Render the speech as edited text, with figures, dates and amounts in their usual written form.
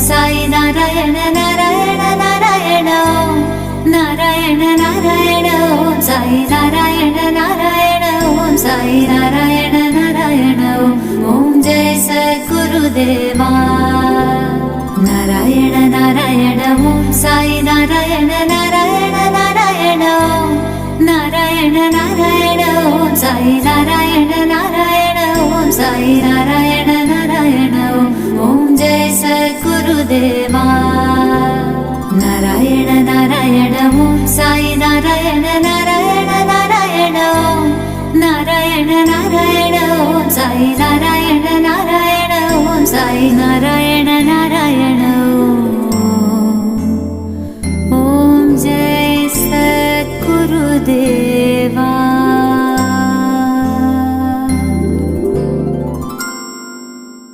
Sai Narayan Narayan Narayan Om Narayan Narayan Om Sai Narayan Narayan Om Sai Narayan Narayan Om Jai सद्गुरुदेवा Narayan Narayan Om Sai Narayan Narayan Narayan Om Narayan Narayan Om Sai Narayan Narayan Om Sai Narayan Narayan Om Jai सद्गुरुदेवा Narayan Narayan Om Sai Narayan Narayan Narayan Om Narayan Narayan Om Sai Narayan Narayan Om Sai Narayan